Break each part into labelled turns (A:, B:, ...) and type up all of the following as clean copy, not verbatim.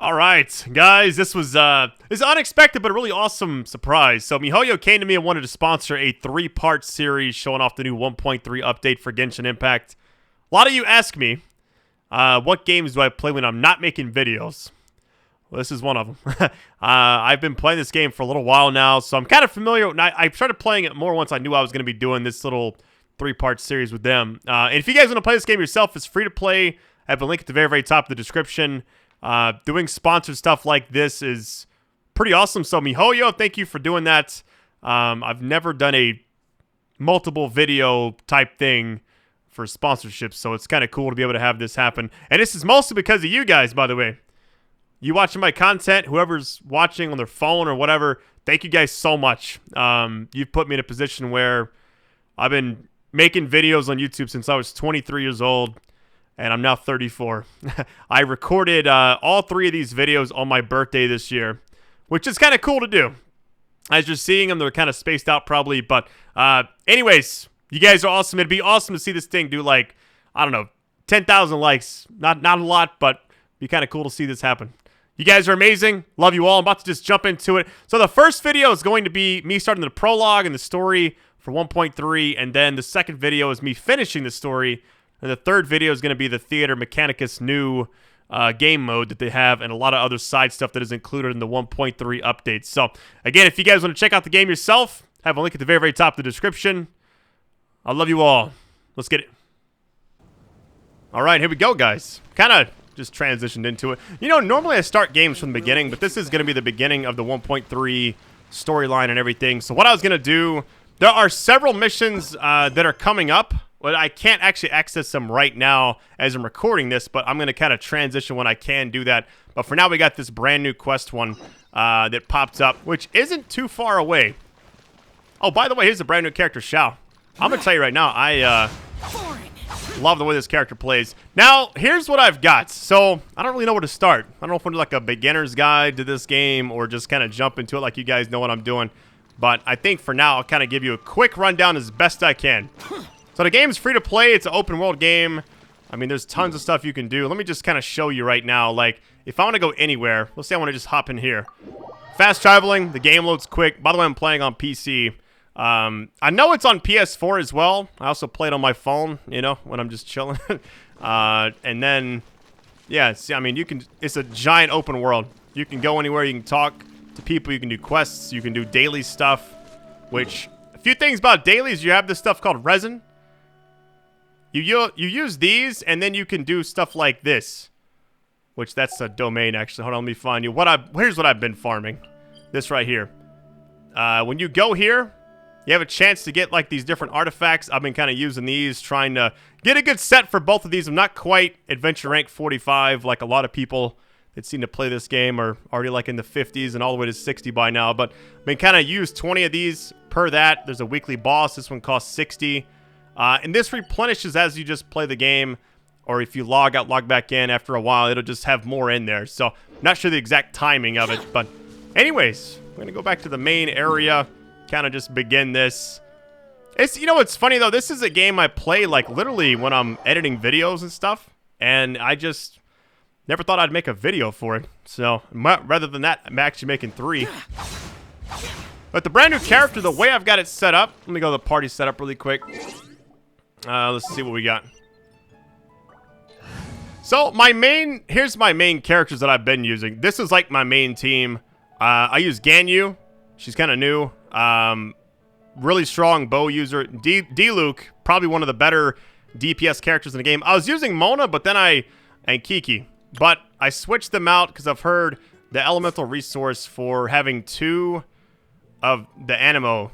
A: All right, guys, this was unexpected but a really awesome surprise. So MiHoYo came to me and wanted to sponsor a 3-part series showing off the new 1.3 update for Genshin Impact. A lot of you ask me, what games do I play when I'm not making videos? Well, this is one of them. I've been playing this game for a little while now, so I'm kind of familiar. I started playing it more once I knew I was going to be doing this little 3-part series with them. And if you guys want to play this game yourself, it's free to play. I have a link at the very, very top of the description. Doing sponsored stuff like this is pretty awesome. So MiHoYo, thank you for doing that. I've never done a multiple video type thing for sponsorships, so it's kind of cool to be able to have this happen. And this is mostly because of you guys, by the way. You watching my content, whoever's watching on their phone or whatever, thank you guys so much. You've put me in a position where I've been making videos on YouTube since I was 23 years old. And I'm now 34. I recorded all 3 of these videos on my birthday this year, which is kind of cool to do. As you're seeing them, they're kind of spaced out probably. But anyways, you guys are awesome. It'd be awesome to see this thing do like, I don't know, 10,000 likes. Not a lot, but it'd be kind of cool to see this happen. You guys are amazing. Love you all. I'm about to just jump into it. So the first video is going to be me starting the prologue and the story for 1.3. And then the second video is me finishing the story. And the third video is going to be the Theater Mechanicus new game mode that they have and a lot of other side stuff that is included in the 1.3 updates. So, again, if you guys want to check out the game yourself, I have a link at the very, very top of the description. I love you all. Let's get it. All right, here we go, guys. Kind of just transitioned into it. You know, normally I start games from the beginning, but this is going to be the beginning of the 1.3 storyline and everything. So what I was going to do, there are several missions that are coming up. But I can't actually access them right now as I'm recording this, but I'm going to kind of transition when I can do that. But for now, we got this brand new quest one that popped up, which isn't too far away. Oh, by the way, here's a brand new character, Xiao. I'm going to tell you right now, I love the way this character plays. Now, here's what I've got. So, I don't really know where to start. I don't know if I'm doing like a beginner's guide to this game or just kind of jump into it like you guys know what I'm doing. But I think for now, I'll kind of give you a quick rundown as best I can. So the game is free to play. It's an open world game. I mean, there's tons of stuff you can do. Let me just kind of show you right now. Like, if I want to go anywhere, let's say I want to just hop in here. Fast traveling. The game loads quick. By the way, I'm playing on PC. I know it's on PS4 as well. I also play it on my phone, you know, when I'm just chilling. And then, yeah, see, I mean, it's a giant open world. You can go anywhere. You can talk to people. You can do quests. You can do daily stuff, which a few things about dailies. You have this stuff called resin. You use these, and then you can do stuff like this, which that's a domain, actually. Hold on, let me find you. Here's what I've been farming. This right here. When you go here, you have a chance to get, like, these different artifacts. I've been kind of using these, trying to get a good set for both of these. I'm not quite adventure rank 45, like a lot of people that seem to play this game are already, like, in the 50s and all the way to 60 by now. But I've been kind of used 20 of these per that. There's a weekly boss. This one costs 60. And this replenishes as you just play the game, or if you log out, log back in after a while, it'll just have more in there. So, not sure the exact timing of it, but anyways, we're going to go back to the main area, kind of just begin this. You know what's funny, though? This is a game I play, like, literally when I'm editing videos and stuff, and I just never thought I'd make a video for it. So, rather than that, I'm actually making 3. But the brand new character, the way I've got it set up, let me go to the party setup really quick. Let's see what we got. So here's my main characters that I've been using. This is like my main team. I use Ganyu. She's kind of new. Really strong bow user. Diluc, probably one of the better DPS characters in the game. I was using Mona, but then and Qiqi. But I switched them out because I've heard the elemental resource for having 2 of the Animo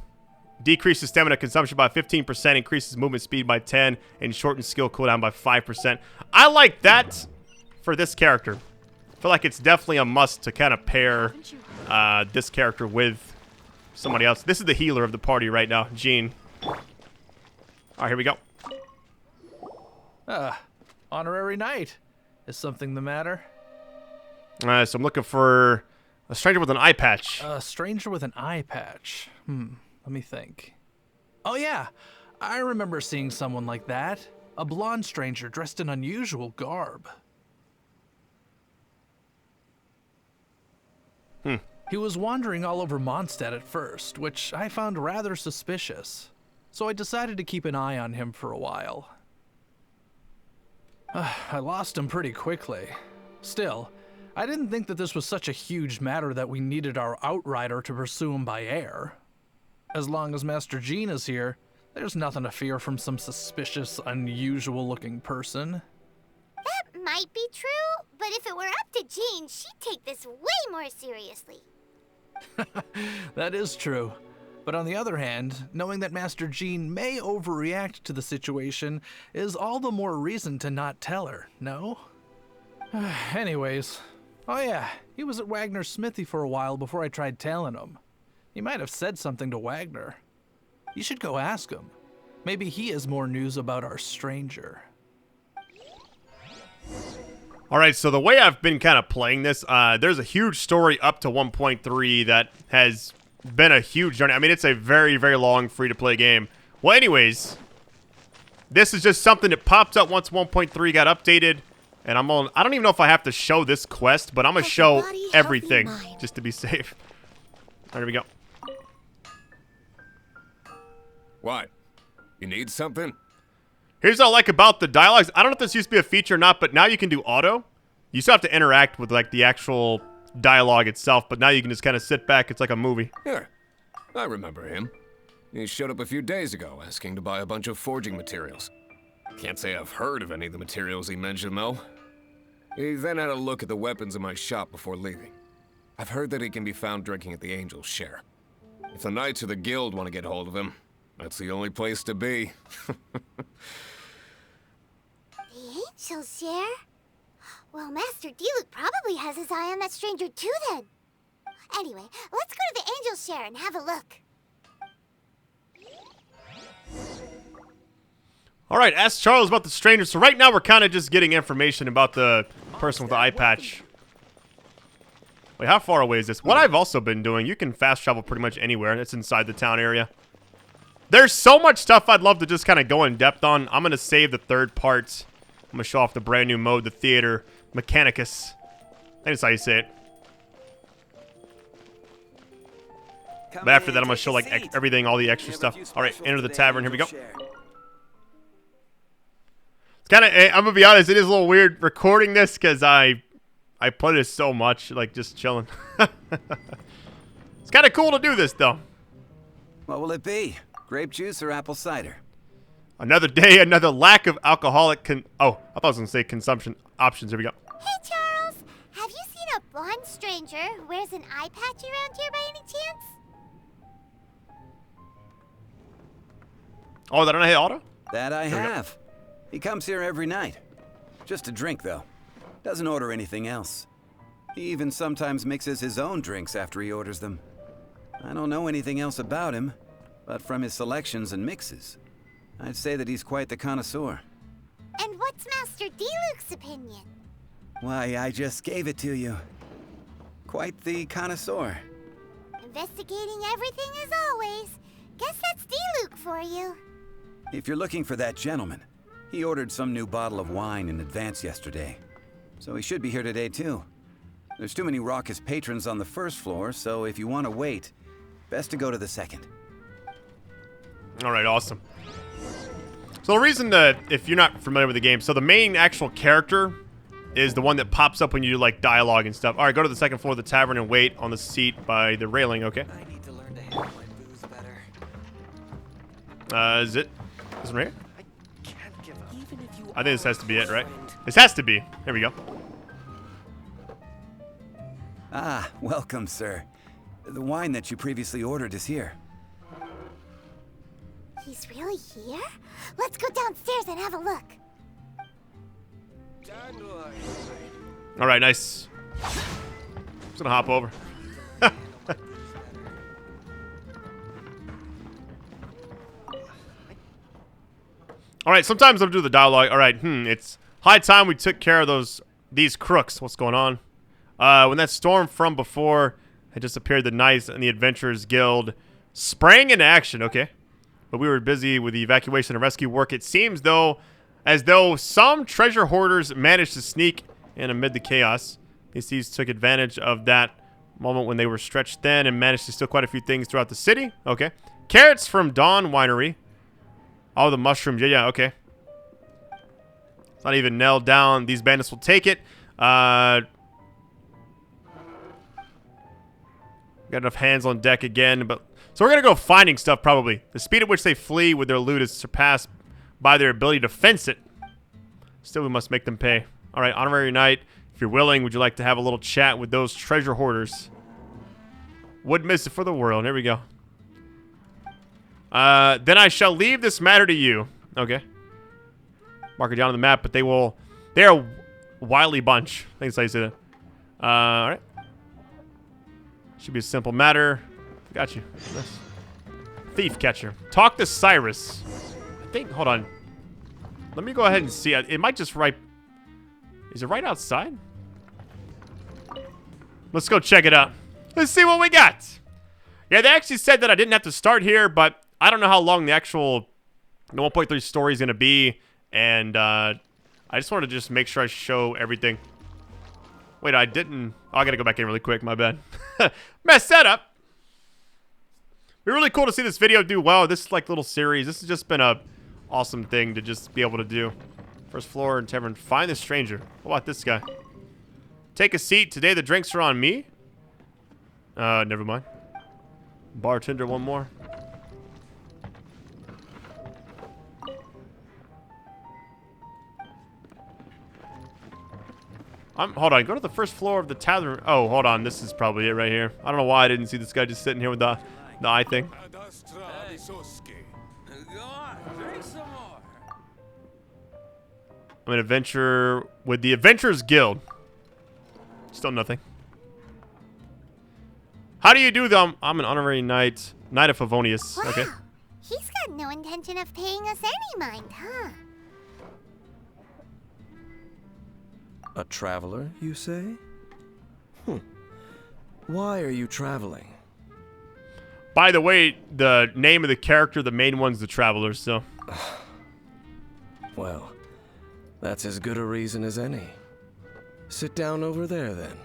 A: decreases stamina consumption by 15%, increases movement speed by 10, and shortens skill cooldown by 5%. I like that for this character. I feel like it's definitely a must to kind of pair this character with somebody else. This is the healer of the party right now, Jean. All right, here we go.
B: Honorary knight. Is something the matter?
A: So I'm looking for a stranger with an eye patch.
B: A stranger with an eye patch. Let me think. Oh yeah, I remember seeing someone like that. A blonde stranger dressed in unusual garb. He was wandering all over Mondstadt at first, which I found rather suspicious. So I decided to keep an eye on him for a while. I lost him pretty quickly. Still, I didn't think that this was such a huge matter that we needed our outrider to pursue him by air. As long as Master Jean is here, there's nothing to fear from some suspicious, unusual-looking person.
C: That might be true, but if it were up to Jean, she'd take this way more seriously.
B: That is true. But on the other hand, knowing that Master Jean may overreact to the situation is all the more reason to not tell her, no? Anyways, oh yeah, he was at Wagner's smithy for a while before I tried tailing him. He might have said something to Wagner. You should go ask him. Maybe he has more news about our stranger.
A: All right, so the way I've been kind of playing this, there's a huge story up to 1.3 that has been a huge journey. I mean, it's a very, very long free-to-play game. Well, anyways, this is just something that popped up once 1.3 got updated, and I don't even know if I have to show this quest, but I'm going to show everything just to be safe. All right, here we go.
D: What? You need something?
A: Here's what I like about the dialogues. I don't know if this used to be a feature or not, but now you can do auto. You still have to interact with like the actual dialogue itself, but now you can just kind of sit back. It's like a movie.
D: Yeah, I remember him. He showed up a few days ago asking to buy a bunch of forging materials. Can't say I've heard of any of the materials he mentioned, though. He then had a look at the weapons in my shop before leaving. I've heard that he can be found drinking at the Angel's Share. If the Knights of the Guild want to get hold of him, that's the only place to be.
C: The Angel's Share? Well, Master Diluc probably has his eye on that stranger too then. Anyway, let's go to the Angel's Share and have a look.
A: All right, ask Charles about the stranger. So right now we're kind of just getting information about the person with the eye patch. Wait, how far away is this? What I've also been doing, you can fast travel pretty much anywhere. It's inside the town area. There's so much stuff I'd love to just kind of go in depth on. I'm going to save the third part. I'm going to show off the brand new mode, the theater, Mechanicus. I think that's how you say it. But after that, I'm going to show like everything, all the extra stuff. All right, enter the tavern. Here we go. It's kind of, I'm going to be honest, it is a little weird recording this because I play this so much, like just chilling. It's kind of cool to do this, though.
E: What will it be? Grape juice or apple cider?
A: Another day, another lack of alcoholic oh, I thought I was going to say consumption options. Here we go.
C: Hey, Charles! Have you seen a blonde stranger who wears an eye patch around here by any chance?
A: Oh, did I not hit auto?
E: That I have. He comes here every night. Just a drink, though. Doesn't order anything else. He even sometimes mixes his own drinks after he orders them. I don't know anything else about him, but from his selections and mixes, I'd say that he's quite the connoisseur.
C: And what's Master Diluc's opinion?
E: Why, I just gave it to you. Quite the connoisseur.
C: Investigating everything as always. Guess that's Diluc for you.
E: If you're looking for that gentleman, he ordered some new bottle of wine in advance yesterday. So he should be here today, too. There's too many raucous patrons on the first floor, so if you want to wait, best to go to the second.
A: All right, awesome. So the reason that, if you're not familiar with the game, so the main actual character is the one that pops up when you do, like, dialogue and stuff. All right, go to the second floor of the tavern and wait on the seat by the railing, okay?
F: I need to learn to handle my booze better.
A: Is it? This one right here?
F: I can't give up. Even if you
A: I think this has to be it, right?
F: friend.
A: This has to be. Here we go.
E: Ah, welcome, sir. The wine that you previously ordered is here.
C: He's really here? Let's go downstairs and have a look.
A: All right, nice. Just gonna hop over. All right, sometimes I'll do the dialogue. All right, it's high time we took care of these crooks. What's going on? When that storm from before had disappeared, the Knights and the Adventurers Guild sprang into action. Okay, but we were busy with the evacuation and rescue work. It seems as though some treasure hoarders managed to sneak in amid the chaos. These thieves took advantage of that Moment when they were stretched thin and managed to steal quite a few things throughout the city. Okay. Carrots from Dawn Winery. Oh, the mushrooms. Yeah, okay. It's not even nailed down. These bandits will take it. Got enough hands on deck again, but so we're gonna go finding stuff probably. The speed at which they flee with their loot is surpassed by their ability to fence it. Still, we must make them pay. All right, honorary knight. If you're willing, would you like to have a little chat with those treasure hoarders? Would miss it for the world. Here we go. Then I shall leave this matter to you. Okay. Mark it down on the map, but they're a wily bunch. I think that's how you say that. Alright. Should be a simple matter. Got you. Nice. Thief catcher. Talk to Cyrus. I think, hold on. Let me go ahead and see. It might just right. Is it right outside? Let's go check it out. Let's see what we got. Yeah, they actually said that I didn't have to start here, but I don't know how long the 1.3 story is going to be. And I just wanted to just make sure I show everything. Wait, I didn't. Oh, I got to go back in really quick. My bad. Messed that up. Be really cool to see this video do well. This like little series. This has just been a awesome thing to just be able to do. First floor in tavern. Find the stranger. What about this guy? Take a seat. Today the drinks are on me. Never mind. Bartender, one more. Hold on. Go to the first floor of the tavern. Oh, hold on. This is probably it right here. I don't know why I didn't see this guy just sitting here with the eye thing. I'm an adventurer with the Adventurers Guild. Still nothing. How do you do them? I'm an honorary knight. Knight of Favonius.
C: Wow.
A: Okay.
C: He's got no intention of paying us any mind, huh?
F: A traveler, you say? Why are you traveling?
A: By the way, the name of the character, the main one's the Traveler, so.
F: Well, that's as good a reason as any. Sit down over there, then.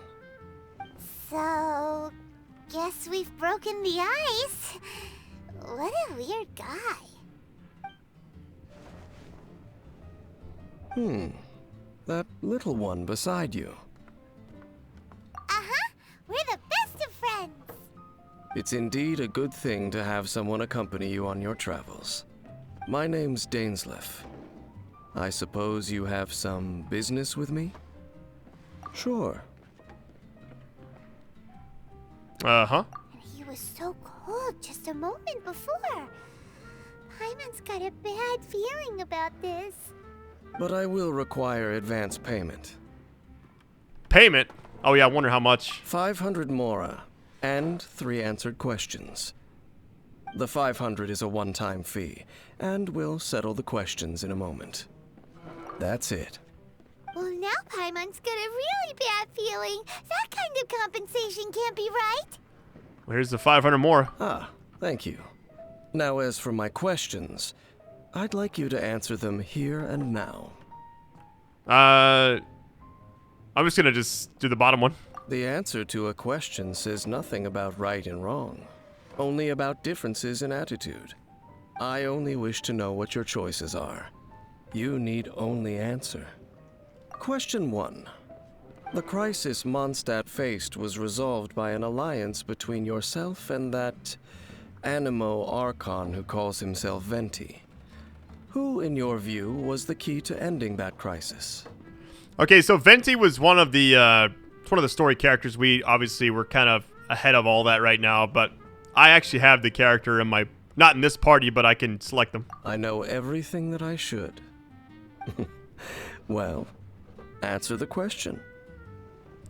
C: So, guess we've broken the ice. What a weird guy.
F: That little one beside you.
C: Uh-huh. We're the best of friends.
F: It's indeed a good thing to have someone accompany you on your travels. My name's Dainsleif. I suppose you have some business with me? Sure.
A: Uh-huh.
C: He was so cold just a moment before. Paimon's got a bad feeling about this.
F: But I will require advance payment.
A: Payment? Oh, yeah, I wonder how much.
F: 500 mora, and 3 answered questions. The 500 is a one-time fee, and we'll settle the questions in a moment. That's it.
C: Well, now Paimon's got a really bad feeling. That kind of compensation can't be right.
A: Well, here's the 500 more.
F: Ah, thank you. Now, as for my questions, I'd like you to answer them here and now.
A: I'm just gonna just do the bottom one.
F: The answer to a question says nothing about right and wrong, only about differences in attitude. I only wish to know what your choices are. You need only answer. Question 1. The crisis Mondstadt faced was resolved by an alliance between yourself and that Animo Archon who calls himself Venti. Who, in your view, was the key to ending that crisis?
A: Okay, so Venti was one of the story characters. We obviously were kind of ahead of all that right now, but I actually have the character in my, not in this party, but I can select them.
F: I know everything that I should. Well, answer the question.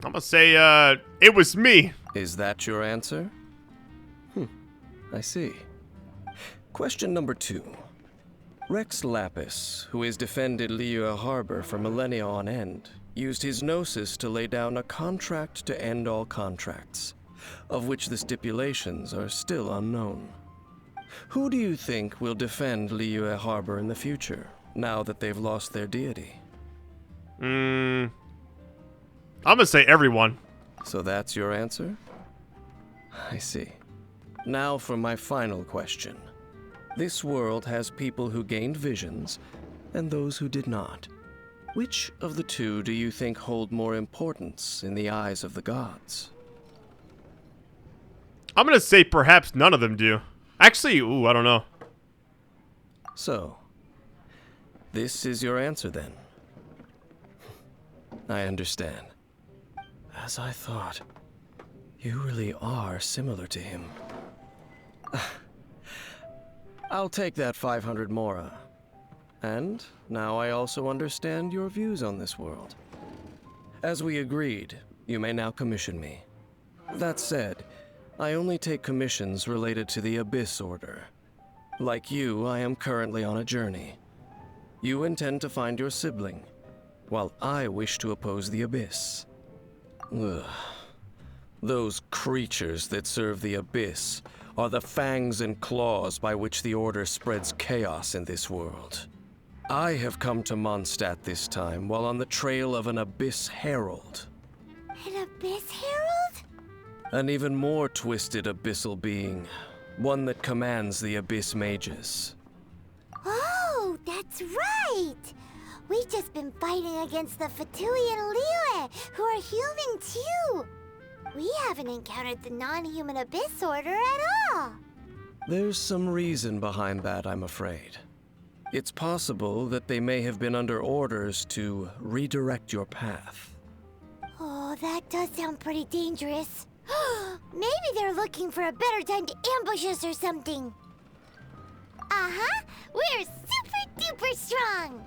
A: I'm gonna say, it was me.
F: Is that your answer? I see. Question number 2. Rex Lapis, who has defended Liyue Harbor for millennia on end, used his gnosis to lay down a contract to end all contracts, of which the stipulations are still unknown. Who do you think will defend Liyue Harbor in the future, now that they've lost their deity?
A: I'm gonna say everyone.
F: So that's your answer? I see. Now for my final question. This world has people who gained visions and those who did not. Which of the two do you think hold more importance in the eyes of the gods?
A: I'm gonna say perhaps none of them do. Actually, I don't know.
F: So, this is your answer then. I understand. As I thought, you really are similar to him. I'll take that 500 mora. And now I also understand your views on this world. As we agreed, you may now commission me. That said, I only take commissions related to the Abyss Order. Like you, I am currently on a journey. You intend to find your sibling, while I wish to oppose the Abyss. Ugh. Those creatures that serve the Abyss are the fangs and claws by which the Order spreads chaos in this world. I have come to Mondstadt this time while on the trail of an Abyss Herald.
C: An Abyss Herald?
F: An even more twisted abyssal being. One that commands the Abyss Mages.
C: Oh, that's right! We've just been fighting against the Fatui and Liyue, who are human too! We haven't encountered the non-human Abyss Order at all!
F: There's some reason behind that, I'm afraid. It's possible that they may have been under orders to redirect your path.
C: Oh, that does sound pretty dangerous. Maybe they're looking for a better time to ambush us or something. Uh-huh, we're super duper strong!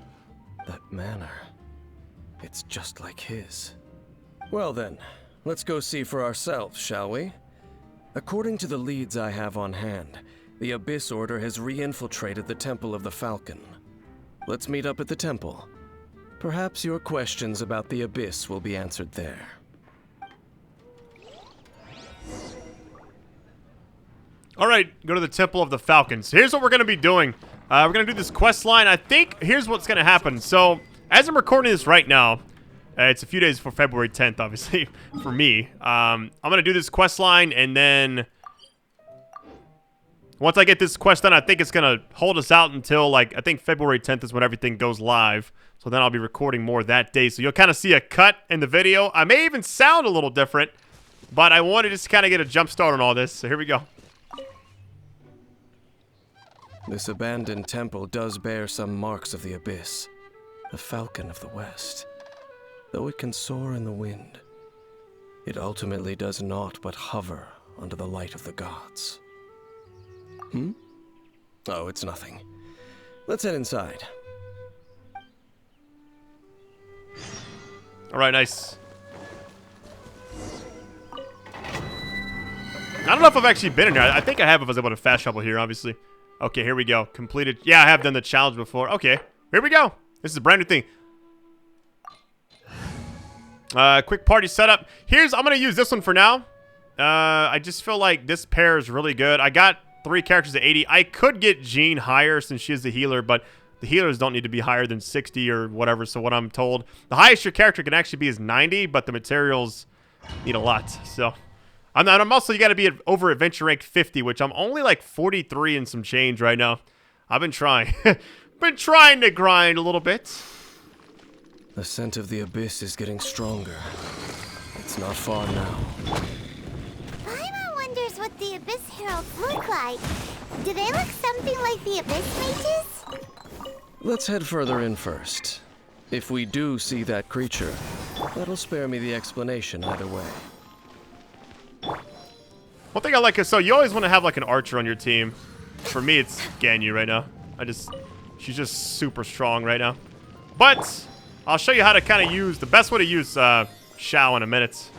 F: That manner, it's just like his. Well then, let's go see for ourselves, shall we? According to the leads I have on hand, the Abyss Order has re-infiltrated the Temple of the Falcon. Let's meet up at the temple. Perhaps your questions about the Abyss will be answered there.
A: Alright, go to the Temple of the Falcons. Here's what we're going to be doing. We're going to do this quest line. I think here's what's going to happen. So, as I'm recording this right now, it's a few days before February 10th, obviously, for me. I'm going to do this quest line, and then once I get this quest done, I think it's going to hold us out until, like, I think February 10th is when everything goes live. So then I'll be recording more that day. So you'll kind of see a cut in the video. I may even sound a little different, but I wanted to just kind of get a jump start on all this. So here we go.
F: This abandoned temple does bear some marks of the Abyss, the Falcon of the West. Though it can soar in the wind, it ultimately does naught but hover under the light of the gods. Oh, it's nothing. Let's head inside.
A: Alright, nice. I don't know if I've actually been in here. I think I have if I was able to fast travel here, obviously. Okay, here we go. Completed. Yeah, I have done the challenge before. Okay, here we go. This is a brand new thing. Quick party setup. I'm going to use this one for now. I just feel like this pair is really good. I got 3 characters at 80. I could get Jean higher since she is the healer, but the healers don't need to be higher than 60 or whatever, so what I'm told. The highest your character can actually be is 90, but the materials need a lot, so... I'm also, you got to be over adventure rank 50, which I'm only like 43 and some change right now. I've been trying. Been trying to grind a little bit.
F: The scent of the Abyss is getting stronger. It's not far now.
C: Paimon wonders what the Abyss Heralds look like. Do they look something like the Abyss Mages?
F: Let's head further in first. If we do see that creature, that'll spare me the explanation either way.
A: One thing I like is, so you always want to have like an archer on your team. For me, it's Ganyu right now. She's just super strong right now. But I'll show you how to kind of use, the best way to use Xiao in a minute.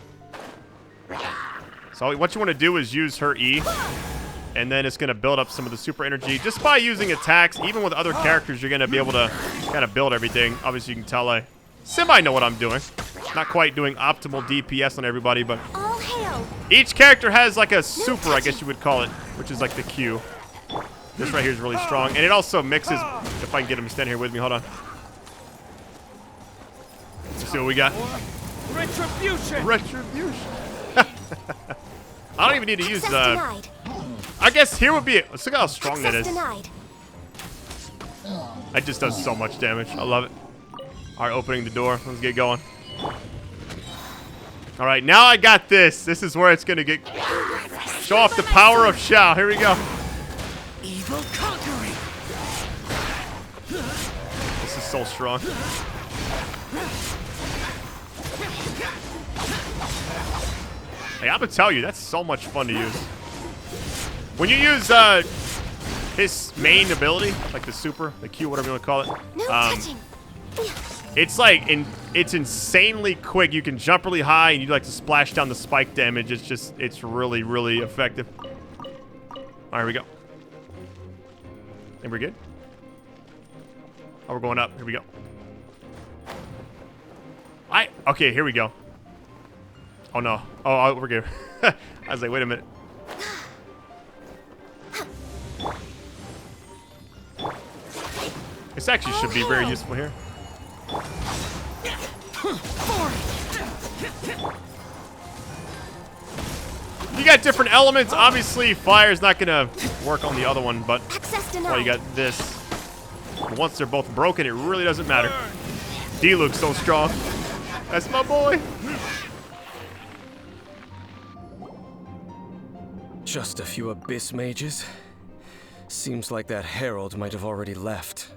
A: So what you want to do is use her E, and then it's going to build up some of the super energy. Just by using attacks, even with other characters, you're going to be able to kind of build everything. Obviously, you can tell I semi know what I'm doing. Not quite doing optimal DPS on everybody, but each character has like a super, I guess you would call it, which is like the Q. This right here is really strong, and it also mixes, if I can get him to stand here with me, hold on. Let's see what we got.
G: Retribution!
A: Retribution! I don't even need to use
C: Denied.
A: I guess here would be it. Let's look how strong that
C: Access
A: is.
C: denied.
A: That just does so much damage. I love it. All right, opening the door. Let's get going. All right, now I got this. This is where it's gonna get show off the power of Xiao. Here we go.
B: Evil conquering.
A: This is so strong. Hey, I'm gonna tell you, that's so much fun to use. When you use his main ability, like the super, the Q, whatever you want to call it,
C: No touching.
A: it's like it's insanely quick. You can jump really high, and you like to splash down the spike damage. It's really, really effective. All right, here we go. And we're good. Oh, we're going up. Here we go. Okay, here we go. Oh no. Oh, we're good. I was like, wait a minute. This actually should be very useful here. You got different elements. Obviously, fire's not gonna work on the other one, but
C: Access
A: well, you
C: denied.
A: got this. Once they're both broken, it really doesn't matter. Diluc's so strong. That's my boy.
F: Just a few Abyss mages? Seems like that herald might have already left.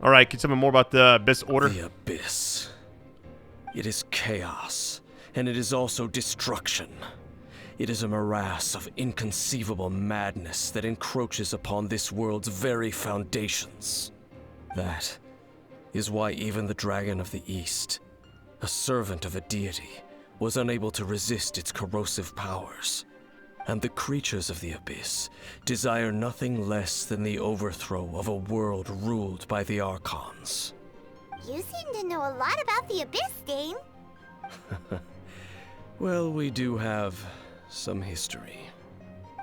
A: All right, can you tell me more about the Abyss Order?
F: The Abyss. It is chaos, and it is also destruction. It is a morass of inconceivable madness that encroaches upon this world's very foundations. That is why even the Dragon of the East, a servant of a deity, was unable to resist its corrosive powers. And the creatures of the Abyss desire nothing less than the overthrow of a world ruled by the Archons.
C: You seem to know a lot about the Abyss, Dane.
F: Well, we do have some history.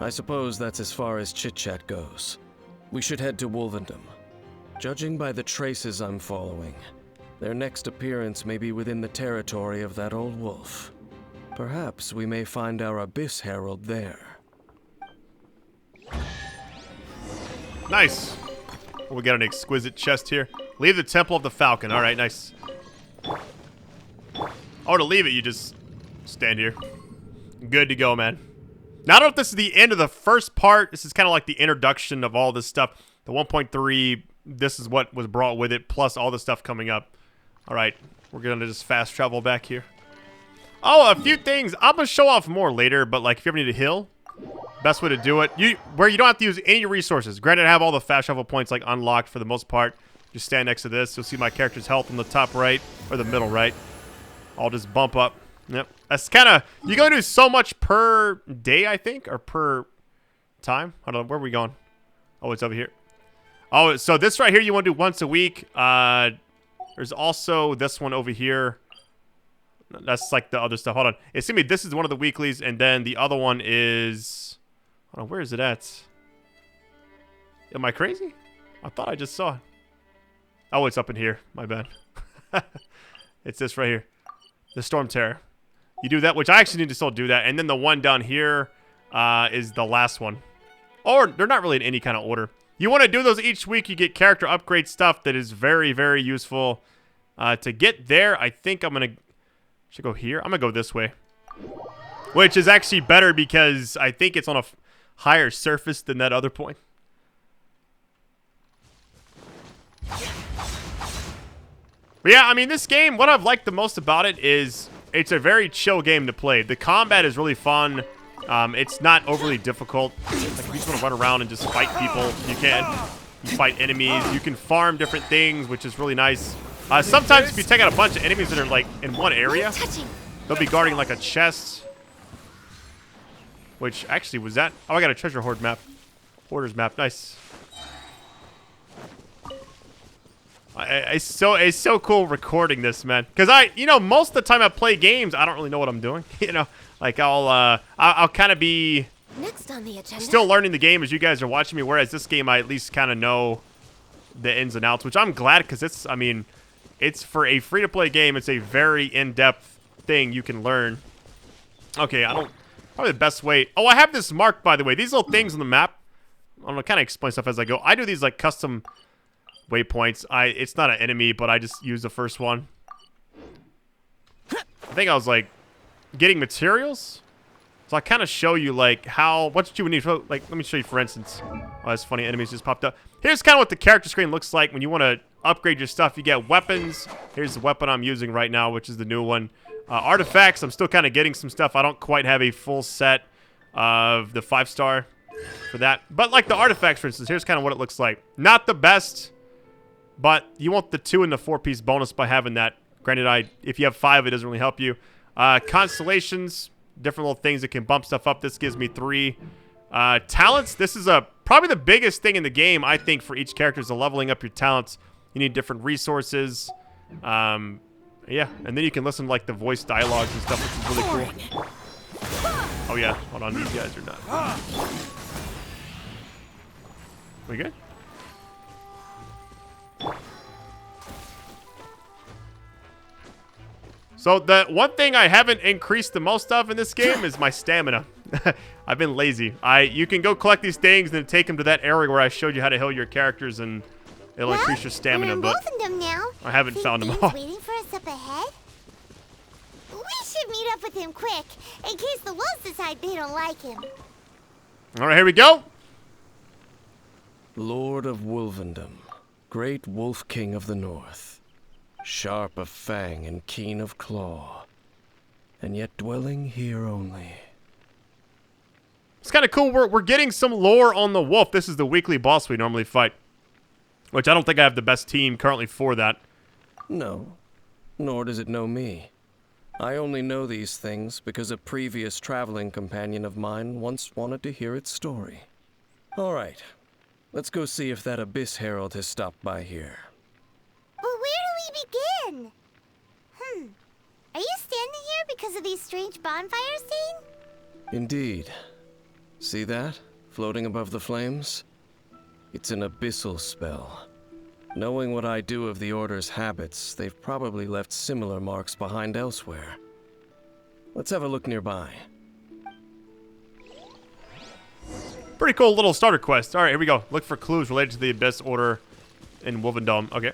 F: I suppose that's as far as chit-chat goes. We should head to Wolvendom. Judging by the traces I'm following, their next appearance may be within the territory of that old wolf. Perhaps we may find our Abyss Herald there.
A: Nice. We got an exquisite chest here. Leave the Temple of the Falcon. All right, nice. Oh, to leave it, you just stand here. Good to go, man. Now, I don't know if this is the end of the first part. This is kind of like the introduction of all this stuff. The 1.3, this is what was brought with it, plus all the stuff coming up. All right, we're going to just fast travel back here. Oh, a few things. I'm going to show off more later, but like if you ever need a heal, best way to do it, where you don't have to use any resources. Granted, I have all the fast travel points like unlocked for the most part. Just stand next to this. You'll see my character's health on the top right, or the middle right. I'll just bump up. Yep. That's kind of, you going to do so much per day, I think, or per time. Hold on, where are we going? Oh, it's over here. Oh, so this right here you want to do once a week. There's also this one over here. That's like the other stuff. Hold on. It's going to be, this is one of the weeklies, and then the other one is, hold on, where is it at? Am I crazy? I thought I just saw it. Oh, it's up in here. My bad. It's this right here. The Storm Terror. You do that, which I actually need to still do that. And then the one down here is the last one. Or they're not really in any kind of order. You want to do those each week. You get character upgrade stuff that is very, very useful. To get there, I think I'm going to... Should I go here? I'm going to go this way. Which is actually better because I think it's on a higher surface than that other point. But yeah, I mean, this game, what I've liked the most about it is it's a very chill game to play. The combat is really fun. It's not overly difficult. Like, if you just want to run around and just fight people, you can. You fight enemies. You can farm different things, which is really nice. Sometimes if you take out a bunch of enemies that are, like, in one area, they'll be guarding, like, a chest. Which, actually, was that? Oh, I got a treasure hoard map. Hoarder's map. Nice. It's so cool recording this, man. Because most of the time I play games, I don't really know what I'm doing. Like I'll kind of be
C: Next on the agenda.
A: still learning the game as you guys are watching me. Whereas this game, I at least kind of know the ins and outs, which I'm glad because it's for a free-to-play game. It's a very in-depth thing you can learn. Okay, I don't... Probably the best way... Oh, I have this marked, by the way. These little things on the map. I don't know, kind of explain stuff as I go. I do these, like, custom waypoints. It's not an enemy, but I just use the first one. I think I was, like, getting materials. So I kind of show you, like, how... What you would need... Like, let me show you, for instance. Oh, that's funny. Enemies just popped up. Here's kind of what the character screen looks like when you want to upgrade your stuff. You get weapons. Here's the weapon I'm using right now, which is the new one. Artifacts, I'm still kind of getting some stuff. I don't quite have a full set of the 5-star for that. But like the artifacts, for instance, here's kind of what it looks like. Not the best, but you want the 2 and the 4-piece bonus by having that. Granted, if you have 5, it doesn't really help you. Constellations, different little things that can bump stuff up. This gives me 3. Talents, this is probably the biggest thing in the game, I think, for each character is the leveling up your talents. You need different resources. Yeah, and then you can listen to, like, the voice dialogues and stuff, which is really cool. Oh, yeah. Hold on. These guys are not. We good? So, the one thing I haven't increased the most of in this game is my stamina. I've been lazy. You can go collect these things and then take them to that area where I showed you how to heal your characters, and it'll increase your stamina, but I haven't found them all.
C: Waiting for us up ahead? We should meet up with him quick, in case the wolves decide they don't like him.
A: All right, here we go.
F: Lord of Wolvendom, great wolf king of the north, sharp of fang and keen of claw, and yet dwelling here only.
A: It's kind of cool. We're getting some lore on the wolf. This is the weekly boss we normally fight, which I don't think I have the best team currently for that.
F: No, nor does it know me. I only know these things because a previous traveling companion of mine once wanted to hear its story. All right, let's go see if that Abyss Herald has stopped by here.
C: But where do we begin? Are you standing here because of these strange bonfires, Dane?
F: Indeed. See that, floating above the flames? It's an abyssal spell. Knowing what I do of the Order's habits, they've probably left similar marks behind elsewhere. Let's have a look nearby.
A: Pretty cool little starter quest. All right, here we go. Look for clues related to the Abyss Order in Wolvendom. Okay.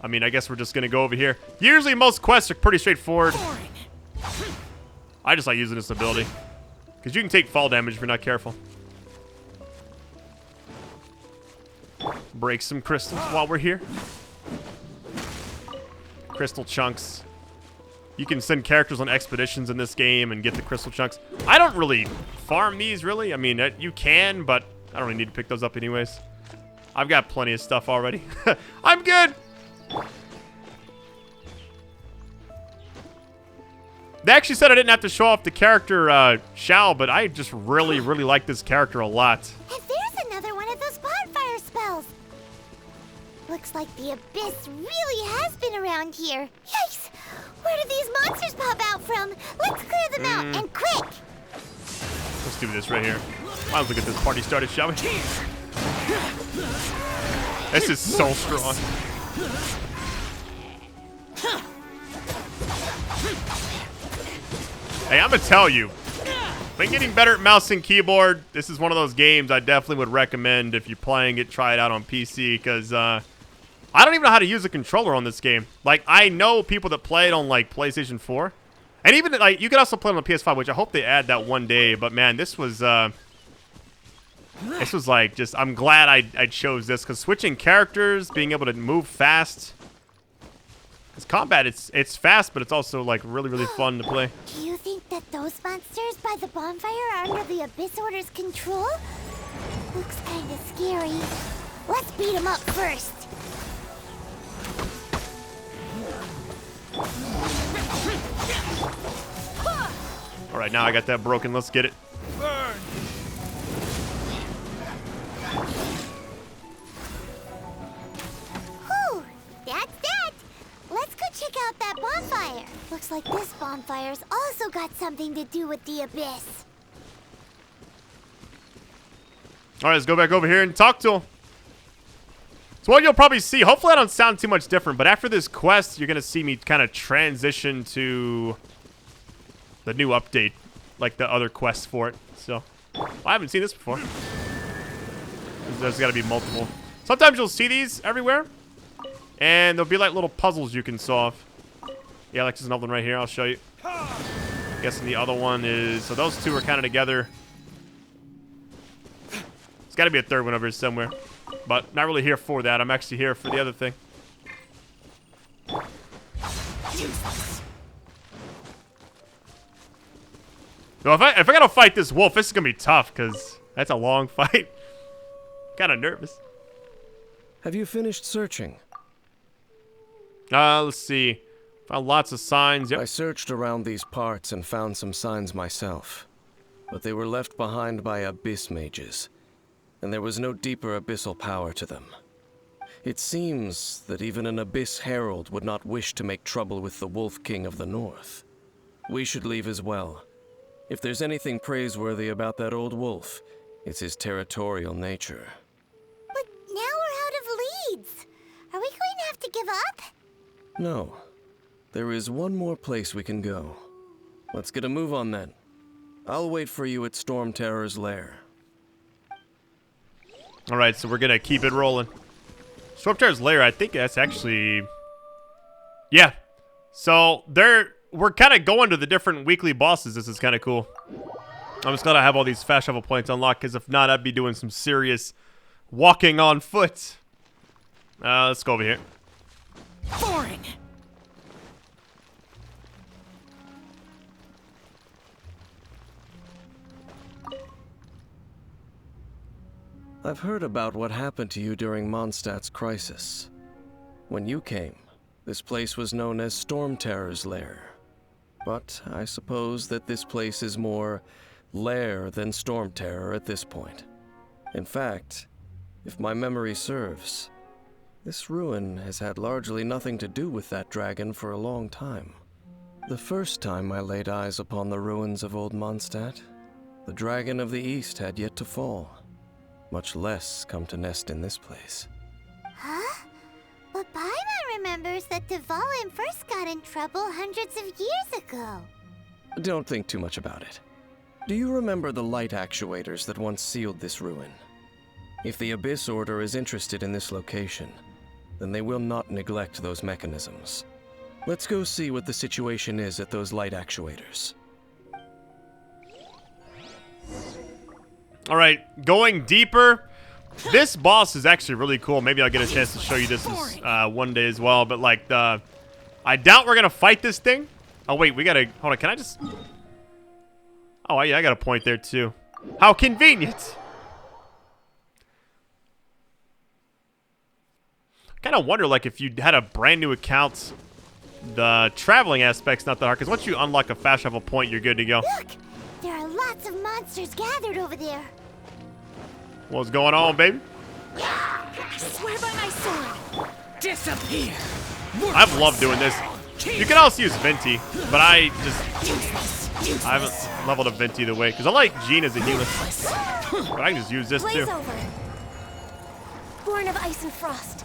A: I mean, I guess we're just going to go over here. Usually most quests are pretty straightforward. I just like using this ability, because you can take fall damage if you're not careful. Break some crystals while we're here. Crystal chunks. You can send characters on expeditions in this game and get the crystal chunks. I don't really farm these, really. I mean, you can, but I don't really need to pick those up anyways. I've got plenty of stuff already. I'm good. They actually said I didn't have to show off the character Xiao, but I just really like this character a lot.
C: And there's another one of those bonfire spells. Looks like the Abyss really has been around here. Yikes! Where do these monsters pop out from? Let's clear them out, and quick!
A: Let's do this right here. Might as well get this party started, shall we? This is so strong. Hey, I'm gonna tell you, been getting better at mouse and keyboard. This is one of those games I definitely would recommend if you're playing it. Try it out on PC, because I don't even know how to use a controller on this game. Like, I know people that play it on, like, PlayStation 4. And even, like, you can also play it on the PS5, which I hope they add that one day. But, man, this was like, just, I'm glad I chose this. Because switching characters, being able to move fast. Because combat, it's fast, but it's also, like, really fun to play.
C: Do you think that those monsters by the bonfire are under the Abyss Order's control? Looks kind of scary. Let's beat them up first.
A: Alright, now I got that broken. Let's get it.
B: Burn!
C: Whew, that's that. Let's go check out that bonfire. Looks like this bonfire's also got something to do with the Abyss.
A: Alright, let's go back over here and talk to him. So what you'll probably see, hopefully I don't sound too much different, but after this quest, you're going to see me kind of transition to the new update, like the other quests for it. So I haven't seen this before. There's got to be multiple. Sometimes you'll see these everywhere, and there'll be like little puzzles you can solve. Yeah, like there's another one right here. I'll show you. Guessing the other one is, so those two are kind of together. There's got to be a third one over here somewhere, but not really here for that. I'm actually here for the other thing. No, if I gotta fight this wolf, this is gonna be tough because that's a long fight. Kind of nervous.
F: Have you finished searching?
A: Let's see. Found lots of signs. Yep.
F: I searched around these parts and found some signs myself, but they were left behind by abyss mages, and there was no deeper abyssal power to them. It seems that even an abyss herald would not wish to make trouble with the Wolf King of the North. We should leave as well. If there's anything praiseworthy about that old wolf, it's his territorial nature.
C: But now we're out of leads. Are we going to have to give up?
F: No. There is one more place we can go. Let's get a move on then. I'll wait for you at Storm Terror's lair.
A: Alright, so we're gonna keep it rolling. Storm Terror's lair, I think that's actually... Yeah. So, we're kind of going to the different weekly bosses. This is kind of cool. I'm just gonna have all these fast travel points unlocked, because if not, I'd be doing some serious walking on foot. Let's go over here.
G: Boring.
F: I've heard about what happened to you during Mondstadt's crisis. When you came, this place was known as Storm Terror's lair. But I suppose that this place is more lair than Storm Terror at this point. In fact, if my memory serves, this ruin has had largely nothing to do with that dragon for a long time. The first time I laid eyes upon the ruins of Old Mondstadt, the Dragon of the East had yet to fall, much less come to nest in this place.
C: Huh? But Paimon remembers that Dvalin first got in trouble hundreds of years ago.
F: Don't think too much about it. Do you remember the light actuators that once sealed this ruin? If the Abyss Order is interested in this location, then they will not neglect those mechanisms. Let's go see what the situation is at those light actuators.
A: Alright, going deeper. This boss is actually really cool. Maybe I'll get a chance to show you this one day as well. But like, I doubt we're gonna fight this thing. Oh wait, we gotta, hold on, can I just... Oh yeah, I got a point there too. How convenient. Kind of wonder, like, if you had a brand new account, the traveling aspect's not that hard, because once you unlock a fast travel point, you're good to go.
C: Look! There are lots of monsters gathered over there.
A: What's going on, baby?
G: Swear by my sword. Disappear.
A: I've loved doing this. You can also use Venti, but I haven't leveled up Venti the way, because I like Jean as a healer. But I can just use this
C: Blaze
A: too.
C: over. Born of ice and frost.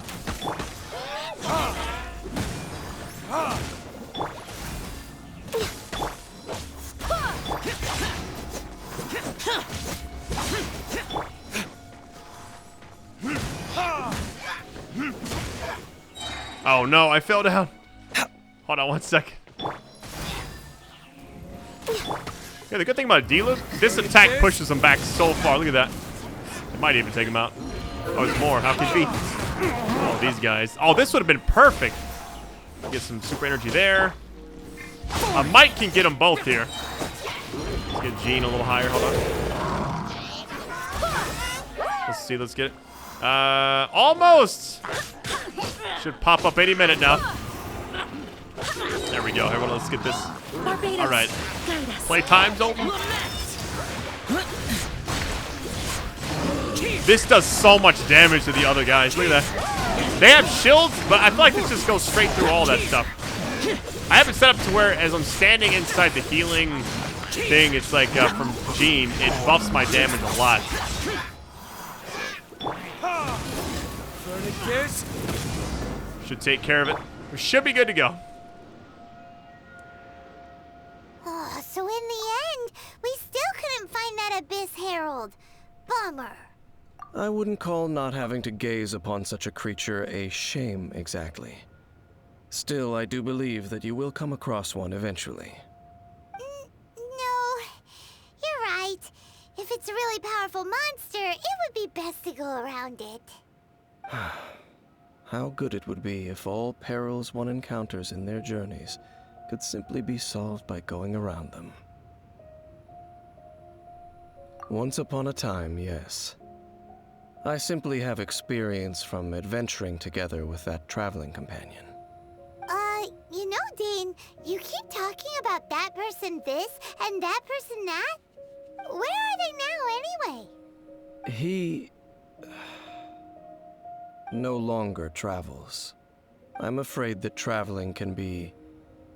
A: Oh no, I fell down. Hold on one second. Yeah, the good thing about Diluc, this attack pushes him back so far. Look at that. It might even take him out. Oh, there's more. How can it be? Oh, these guys. Oh, this would have been perfect. Get some super energy there. Mike can get them both here. Let's get Jean a little higher. Hold on. Let's see. Let's get it. Almost. Should pop up any minute now. There we go. Everyone, let's get this. All right. Playtime's over. This does so much damage to the other guys. Look at that. They have shields, but I feel like this just goes straight through all that stuff. I have it set up to where as I'm standing inside the healing thing, it's like from Jean, it buffs my damage a lot. Should take care of it. We should be good to go.
C: Oh, So in the end, we still couldn't find that Abyss Herald. Bummer.
F: I wouldn't call not having to gaze upon such a creature a shame exactly. Still, I do believe that you will come across one eventually.
C: No, you're right. If it's a really powerful monster, it would be best to go around it.
F: How good it would be if all perils one encounters in their journeys could simply be solved by going around them. Once upon a time, yes. I simply have experience from adventuring together with that traveling companion.
C: You know, Dane, you keep talking about that person this and that person that. Where are they now, anyway?
F: He no longer travels. I'm afraid that traveling can be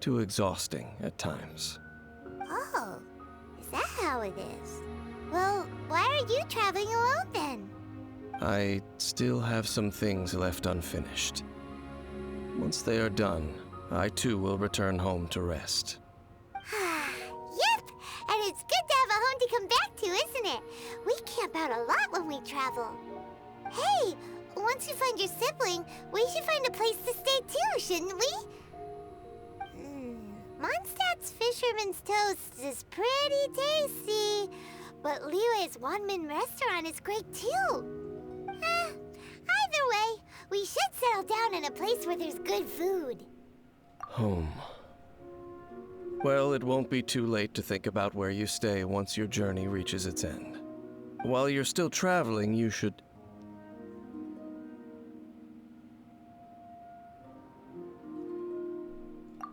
F: too exhausting at times.
C: Oh, is that how it is? Well, why are you traveling alone then?
F: I still have some things left unfinished. Once they are done, I too will return home to rest.
C: Yep, and it's good to have a home to come back to, isn't it? We camp out a lot when we travel. Hey, once you find your sibling, we should find a place to stay too, shouldn't we? Mondstadt's Fisherman's Toast is pretty tasty, but Liyue's Wanmin restaurant is great too. Either way, we should settle down in a place where there's good food.
F: Home. Well, it won't be too late to think about where you stay once your journey reaches its end. While you're still traveling, you should...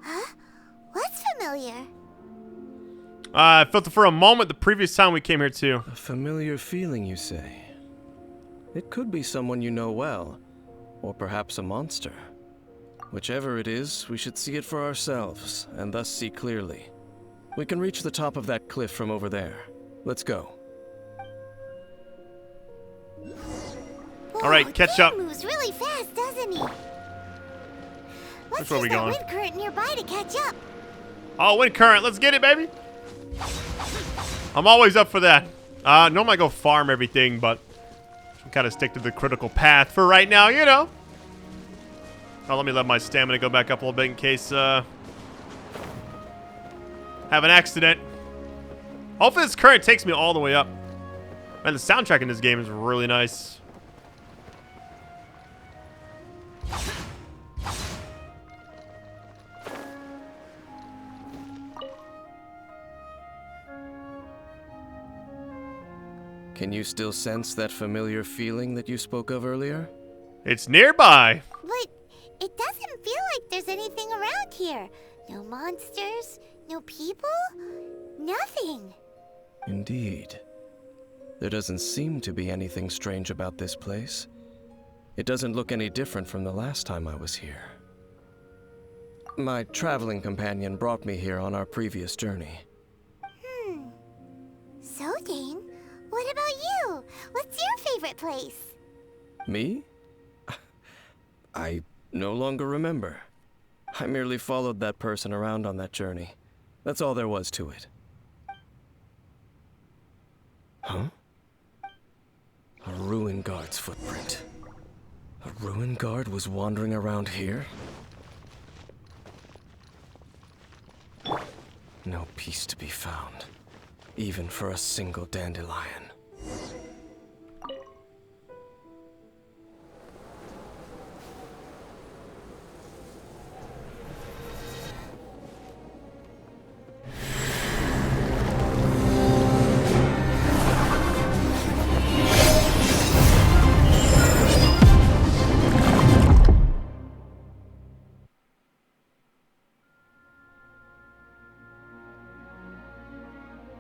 C: Huh? What's familiar?
A: I felt it for a moment the previous time we came here too.
F: A familiar feeling, you say? It could be someone you know well, or perhaps a monster. Whichever it is, we should see it for ourselves, and thus see clearly. We can reach the top of that cliff from over there. Let's go.
A: All right, catch up.
C: He moves really fast, doesn't he? Let's
A: where we
C: use that
A: going?
C: wind current nearby to catch up.
A: Oh, wind current. Let's get it, baby. I'm always up for that. Normally I go farm everything, but I'm kind of stick to the critical path for right now, you know. Oh, let me let my stamina go back up a little bit in case have an accident. Hopefully this current takes me all the way up. Man, the soundtrack in this game is really nice.
F: Can you still sense that familiar feeling that you spoke of earlier?
A: It's nearby.
C: But it doesn't feel like there's anything around here. No monsters, no people, nothing.
F: Indeed. There doesn't seem to be anything strange about this place. It doesn't look any different from the last time I was here. My traveling companion brought me here on our previous journey.
C: So, Dane, what about you? What's your favorite place?
F: Me? I no longer remember. I merely followed that person around on that journey. That's all there was to it. Huh? A ruin guard's footprint. A ruin guard was wandering around here? No peace to be found, even for a single dandelion.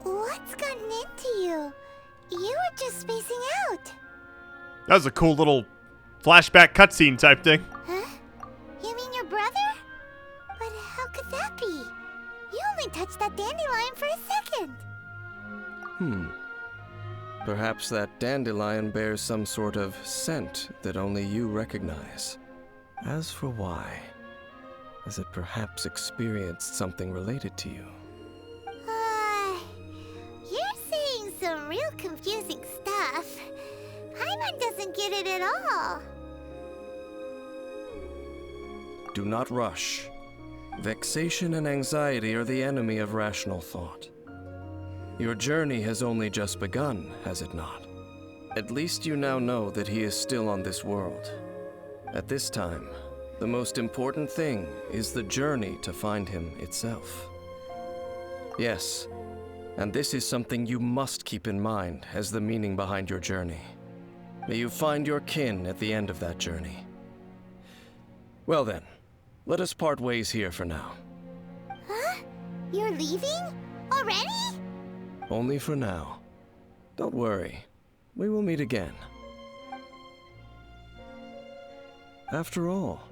C: What's gotten into you? You were just spacing out.
A: That was a cool little flashback cutscene type thing.
C: Huh? You mean your brother? But how could that be? You only touched that dandelion for a second.
F: Perhaps that dandelion bears some sort of scent that only you recognize. As for why, has it perhaps experienced something related to you?
C: confusing stuff. Paimon doesn't get it at all.
F: Do not rush. Vexation and anxiety are the enemy of rational thought. Your journey has only just begun, has it not? At least you now know that he is still on this world. At this time, the most important thing is the journey to find him itself. Yes, and this is something you must keep in mind as the meaning behind your journey. May you find your kin at the end of that journey. Well then, let us part ways here for now.
C: Huh? You're leaving? Already?
F: Only for now. Don't worry. We will meet again. After all,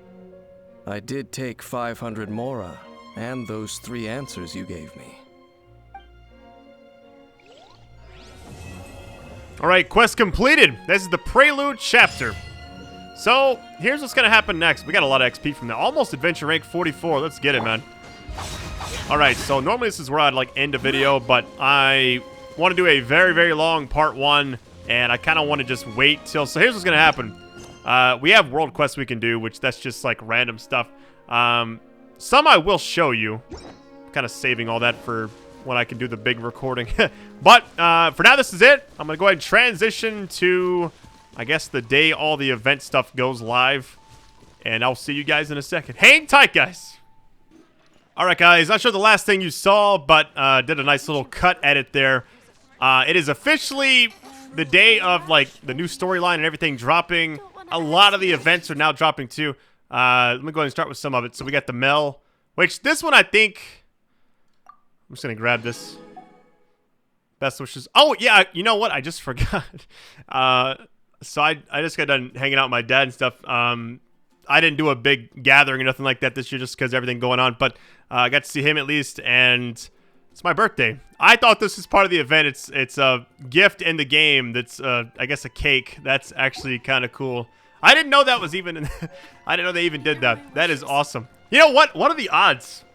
F: I did take 500 Mora and those 3 answers you gave me.
A: Alright, quest completed. This is the Prelude chapter. So, here's what's going to happen next. We got a lot of XP from that. Almost adventure rank 44. Let's get it, man. Alright, so normally this is where I'd like end a video, but I want to do a very, very long part 1, and I kind of want to just wait till... So here's what's going to happen. We have world quests we can do, which that's just like random stuff. Some I will show you. Kind of saving all that for when I can do the big recording. But for now, this is it. I'm going to go ahead and transition to, I guess, the day all the event stuff goes live. And I'll see you guys in a second. Hang tight, guys. Alright, guys. Not sure the last thing you saw, but did a nice little cut edit there. It is officially the day of, like, the new storyline and everything dropping. A lot of the events are now dropping, too. Let me go ahead and start with some of it. So we got the Mel, which this one I think... I'm just going to grab this. Best wishes. Oh, yeah, you know what? I just forgot. So I just got done hanging out with my dad and stuff. I didn't do a big gathering or nothing like that this year just because everything going on. But I got to see him at least, and it's my birthday. I thought this was part of the event. It's a gift in the game that's, I guess, a cake. That's actually kind of cool. I didn't know that was even... I didn't know they even did that. That is awesome. You know what? What are the odds?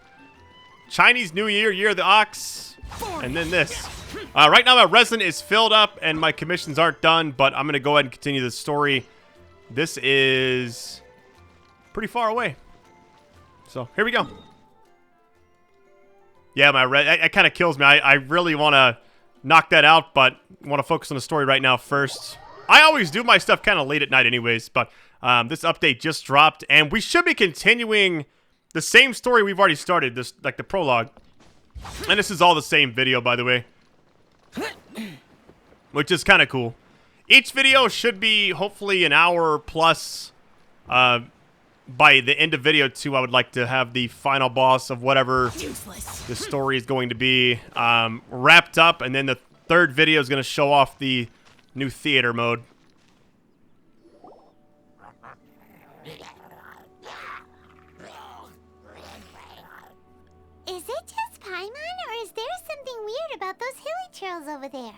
A: Chinese New Year, Year of the Ox, and then this. Right now my resin is filled up and my commissions aren't done, but I'm going to go ahead and continue the story. This is pretty far away. So, here we go. Yeah, my that kind of kills me. I really want to knock that out, but want to focus on the story right now first. I always do my stuff kind of late at night anyways, but this update just dropped, and we should be continuing the same story we've already started, this like the prologue. And this is all the same video, by the way. Which is kind of cool. Each video should be hopefully an hour plus. By the end of video 2, I would like to have the final boss of whatever the story is going to be wrapped up. And then the 3rd video is going to show off the new theater mode.
C: Is it just Paimon, or is there something weird about those hilly trails over there?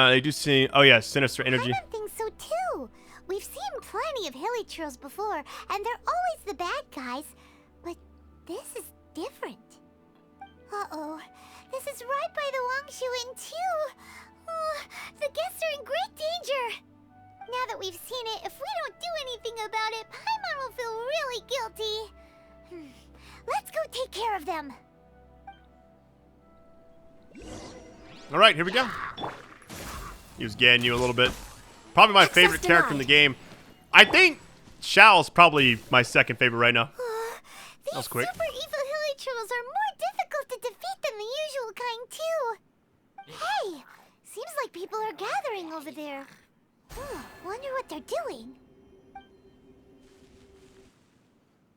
A: They do see... Oh, yeah, sinister energy.
C: Paimon thinks so, too. We've seen plenty of hilly trails before, and they're always the bad guys. But this is different. Uh-oh. This is right by the Wangshu Inn, too. Oh, the guests are in great danger. Now that we've seen it, if we don't do anything about it, Paimon will feel really guilty. Let's go take care of them.
A: Alright, here we go. Use Ganyu a little bit. Probably my favorite character in the game. I think Xiao's probably my 2nd favorite right now.
C: These
A: That was quick.
C: super evil hilly trolls are more difficult to defeat than the usual kind, too. Hey, seems like people are gathering over there. Wonder what they're doing.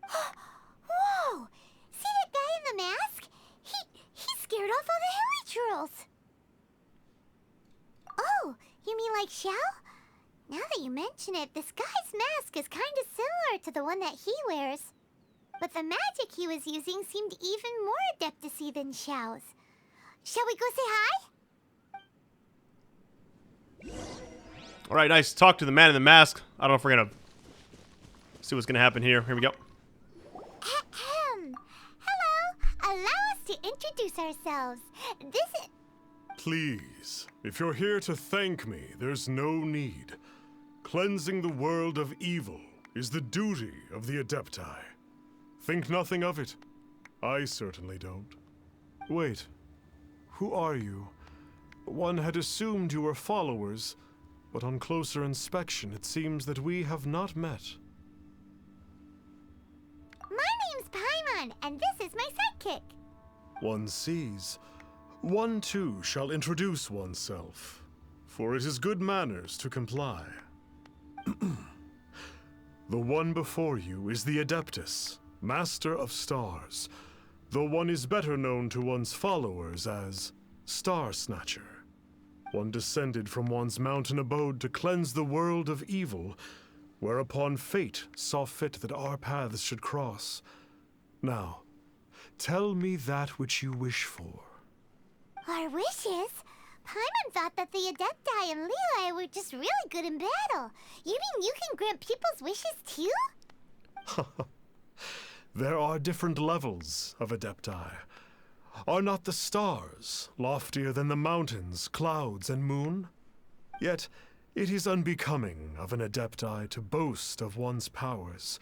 C: Whoa! See that guy in the mask? He scared off all the hilly trolls. Oh, you mean like Xiao? Now that you mention it, this guy's mask is kind of similar to the one that he wears. But the magic he was using seemed even more adeptacy than Xiao's. Shall we go say hi?
A: Alright, nice. Talk to the man in the mask. I don't know if we're going to see what's going to happen here. Here we go.
C: Hello. Allow us to introduce ourselves. This is...
H: Please, if you're here to thank me, there's no need. Cleansing the world of evil is the duty of the Adepti. Think nothing of it. I certainly don't. Wait, who are you? One had assumed you were followers, but on closer inspection, it seems that we have not met.
C: My name's Paimon, and this is my sidekick.
H: One sees. One too shall introduce oneself, for it is good manners to comply. The one before you is the Adeptus, Master of Stars, though one is better known to one's followers as Star Snatcher. One descended from one's mountain abode to cleanse the world of evil, whereupon fate saw fit that our paths should cross. Now, tell me that which you wish for.
C: Our wishes? Paimon thought that the Adepti and Liyue were just really good in battle. You mean you can grant people's wishes too?
H: There are different levels of Adepti. Are not the stars loftier than the mountains, clouds, and moon? Yet, it is unbecoming of an Adepti to boast of one's powers.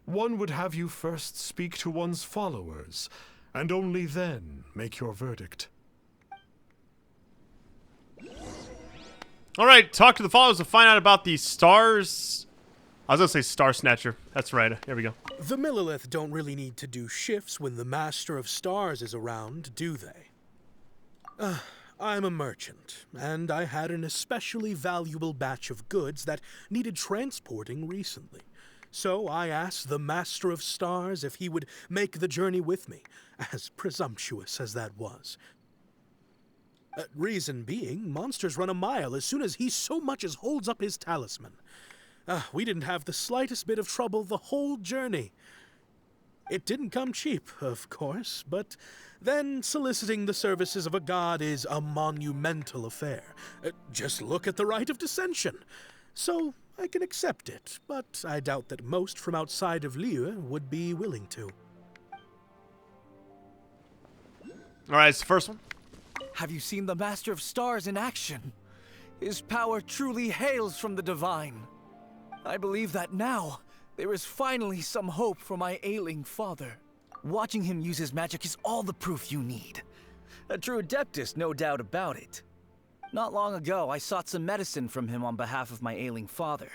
H: One would have you first speak to one's followers, and only then make your verdict.
A: All right, talk to the followers to find out about the stars. I was gonna say Star Snatcher. That's right. Here we go.
I: The Millilith don't really need to do shifts when the Master of Stars is around, do they? I'm a merchant, and I had an especially valuable batch of goods that needed transporting recently. So I asked the Master of Stars if he would make the journey with me, as presumptuous as that was. Reason being, monsters run a mile as soon as he so much as holds up his talisman. We didn't have the slightest bit of trouble the whole journey. It didn't come cheap, of course, but then soliciting the services of a god is a monumental affair. Just look at the Rite of Dissension. So I can accept it, but I doubt that most from outside of Liyue would be willing to.
A: All right, it's the first one.
J: Have you seen the Master of Stars in action? His power truly hails from the divine. I believe that now, there is finally some hope for my ailing father. Watching him use his magic is all the proof you need. A true Adeptus, no doubt about it. Not long ago, I sought some medicine from him on behalf of my ailing father.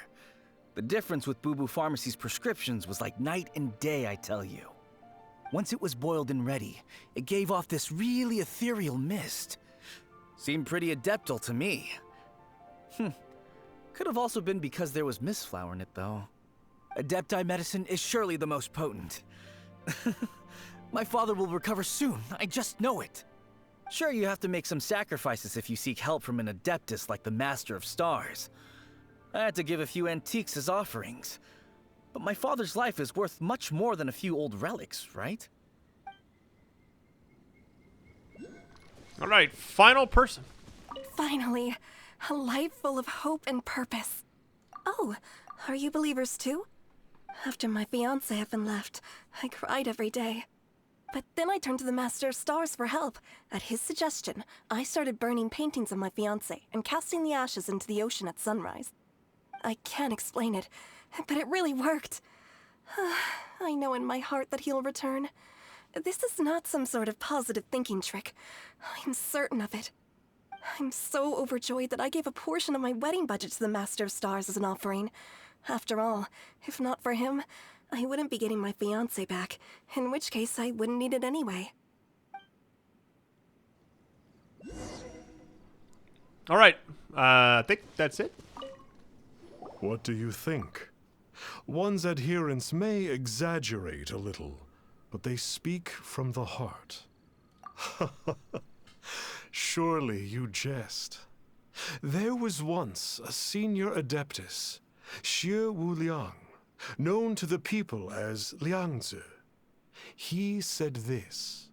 J: The difference with Boo Boo Pharmacy's prescriptions was like night and day, I tell you. Once it was boiled and ready, it gave off this really ethereal mist. Seemed pretty adeptal to me. Could have also been because there was mistflower in it, though. Adepti medicine is surely the most potent. My father will recover soon, I just know it. Sure, you have to make some sacrifices if you seek help from an Adeptus like the Master of Stars. I had to give a few antiques as offerings. But my father's life is worth much more than a few old relics, right?
A: All right, final person.
K: Finally, a life full of hope and purpose. Oh, are you believers too? After my fiancé had been left, I cried every day. But then I turned to the Master of Stars for help. At his suggestion, I started burning paintings of my fiancé and casting the ashes into the ocean at sunrise. I can't explain it, but it really worked. I know in my heart that he'll return. This is not some sort of positive thinking trick. I'm certain of it. I'm so overjoyed that I gave a portion of my wedding budget to the Master of Stars as an offering. After all, if not for him, I wouldn't be getting my fiancé back, in which case I wouldn't need it anyway.
A: All right, I think that's it.
H: What do you think? One's adherents may exaggerate a little, but they speak from the heart. Surely you jest. There was once a senior Adeptus, Xie Wuliang, known to the people as Liangzi. He said this: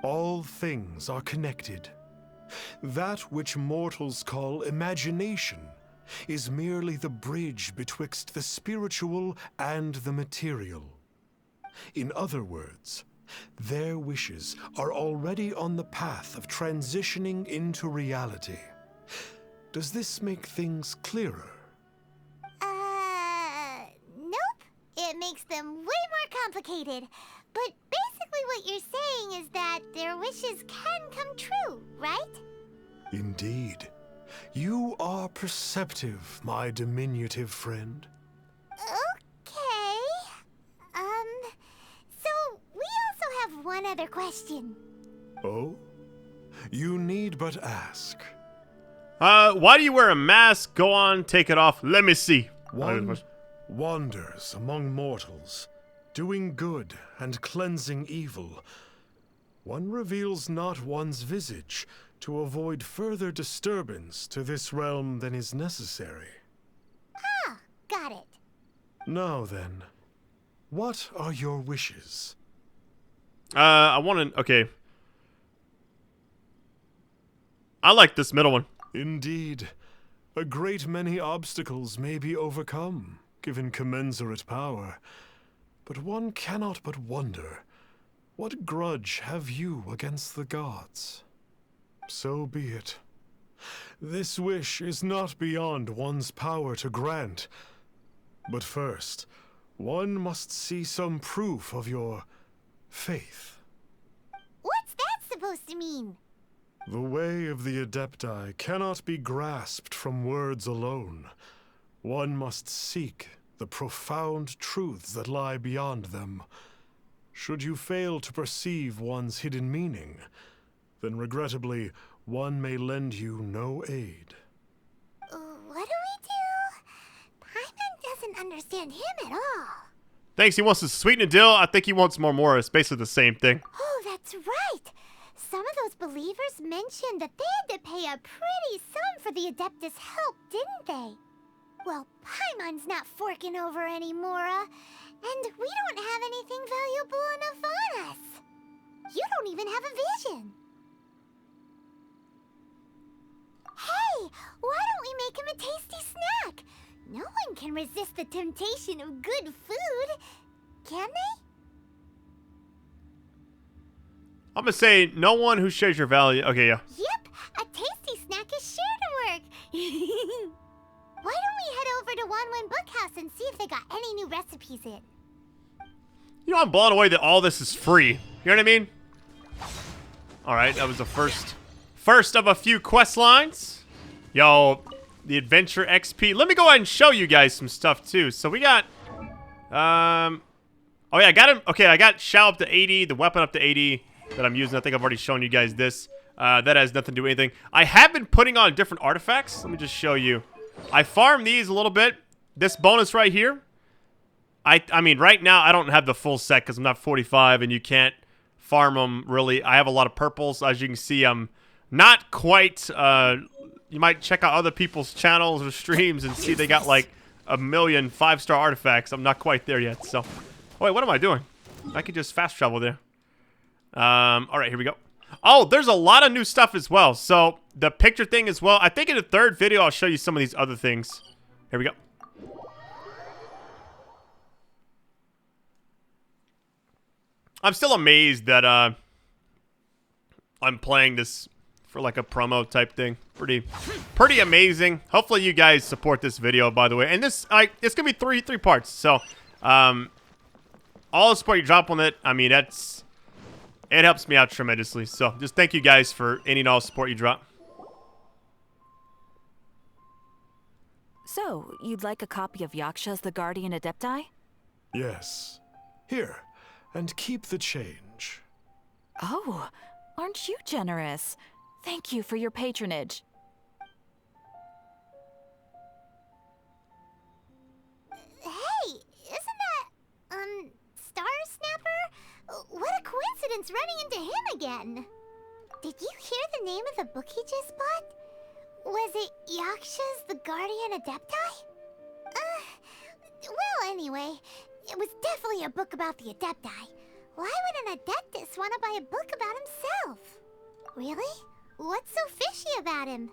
H: all things are connected. That which mortals call imagination is merely the bridge betwixt the spiritual and the material. In other words, Their wishes are already on the path of transitioning into reality. Does this make things clearer?
C: Nope. It makes them way more complicated. But basically what you're saying is that their wishes can come true, right?
H: Indeed. You are perceptive, my diminutive friend.
C: Okay. So we also have one other question.
H: Oh? You need but ask.
A: Why do you wear a mask? Go on, take it off. Let me see.
H: One wanders among mortals, doing good and cleansing evil. One reveals not one's visage to avoid further disturbance to this realm than is necessary.
C: Ah, got it.
H: Now then, what are your wishes?
A: I want to... Okay. I like this middle one.
H: Indeed. A great many obstacles may be overcome, given commensurate power. But one cannot but wonder, what grudge have you against the gods? So be it. This wish is not beyond one's power to grant. But first, one must see some proof of your faith.
C: What's that supposed to mean?
H: The way of the Adepti cannot be grasped from words alone. One must seek the profound truths that lie beyond them. Should you fail to perceive one's hidden meaning, then regrettably, one may lend you no aid.
C: What do we do? Paimon doesn't understand him at all.
A: Thanks, he wants to sweeten a deal. I think he wants more. It's basically the same thing.
C: Oh, that's right. Some of those believers mentioned that they had to pay a pretty sum for the Adeptus' help, didn't they? Well, Paimon's not forking over anymore, and we don't have anything valuable enough on us. You don't even have a vision. Hey, why don't we make him a tasty snack? No one can resist the temptation of good food, can they?
A: I'm gonna say no one who shares your value. Okay, yeah.
C: Yep, a tasty snack is sure to work. Why don't we head over to Wanwen Bookhouse and see if they got any new recipes in?
A: You know, I'm blown away that all this is free. You know what I mean? Alright, that was the first of a few quest lines. Yo, the adventure XP. Let me go ahead and show you guys some stuff too. So we got oh yeah, I got him. Okay, I got Xiao up to 80, the weapon up to 80 that I'm using. I think I've already shown you guys this. That has nothing to do with anything. I have been putting on different artifacts. Let me just show you. I farmed these a little bit. This bonus right here. I mean, right now I don't have the full set because I'm not 45 and you can't farm them really. I have a lot of purples. As you can see, I'm not quite... you might check out other people's channels or streams and see they got like a million 5-star artifacts. I'm not quite there yet, so... Oh, wait, what am I doing? I could just fast travel there. Alright, here we go. Oh, there's a lot of new stuff as well. So, the picture thing as well. I think in the third video, I'll show you some of these other things. Here we go. I'm still amazed that, I'm playing this for like a promo type thing. Pretty amazing. Hopefully you guys support this video, by the way. And this, it's gonna be three parts. So, all the support you drop on it, I mean, it helps me out tremendously. So, just thank you guys for any and all support you drop.
L: So, you'd like a copy of Yaksha's The Guardian Adepti?
H: Yes. Here, and keep the change.
L: Oh, aren't you generous? Thank you for your patronage.
C: Hey, isn't that, Star Snapper? What a coincidence running into him again. Did you hear the name of the book he just bought? Was it Yaksha's The Guardian Adepti? Well, anyway, it was definitely a book about the Adepti. Why would an Adeptus want to buy a book about himself? Really? What's so fishy about him?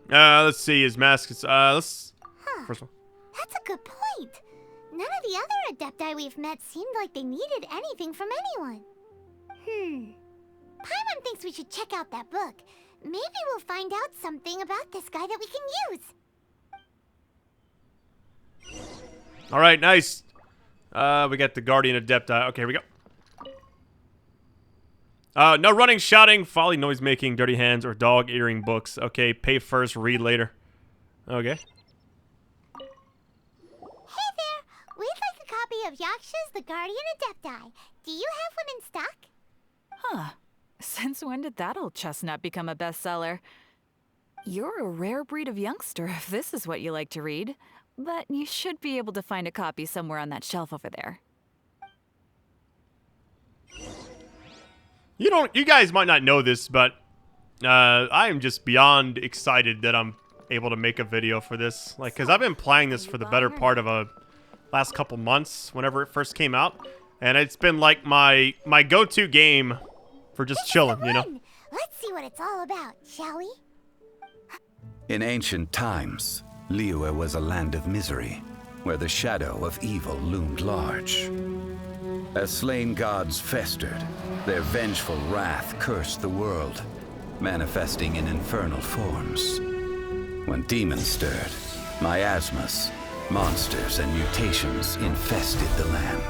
A: Let's see his mask. Let's...
C: Huh.
A: First one.
C: That's a good point. None of the other Adepti we've met seemed like they needed anything from anyone. Paimon thinks we should check out that book. Maybe we'll find out something about this guy that we can use.
A: All right, nice. We got the Guardian Adepti. Okay, here we go. No running, shouting, folly, noise making, dirty hands, or dog earring books. Okay, pay first, read later. Okay.
C: Hey there! We'd like a copy of Yaksha's The Guardian Adepti. Do you have one in stock?
L: Huh. Since when did that old chestnut become a bestseller? You're a rare breed of youngster if this is what you like to read. But you should be able to find a copy somewhere on that shelf over there.
A: You guys might not know this, but I am just beyond excited that I'm able to make a video for this. Like, because I've been playing this for the better part of a last couple months whenever it first came out. And it's been like my go-to game for just chilling, you know?
C: Let's see what it's all about, shall we?
E: In ancient times, Liyue was a land of misery, where the shadow of evil loomed large. As slain gods festered, their vengeful wrath cursed the world, manifesting in infernal forms. When demons stirred, miasmas, monsters, and mutations infested the land.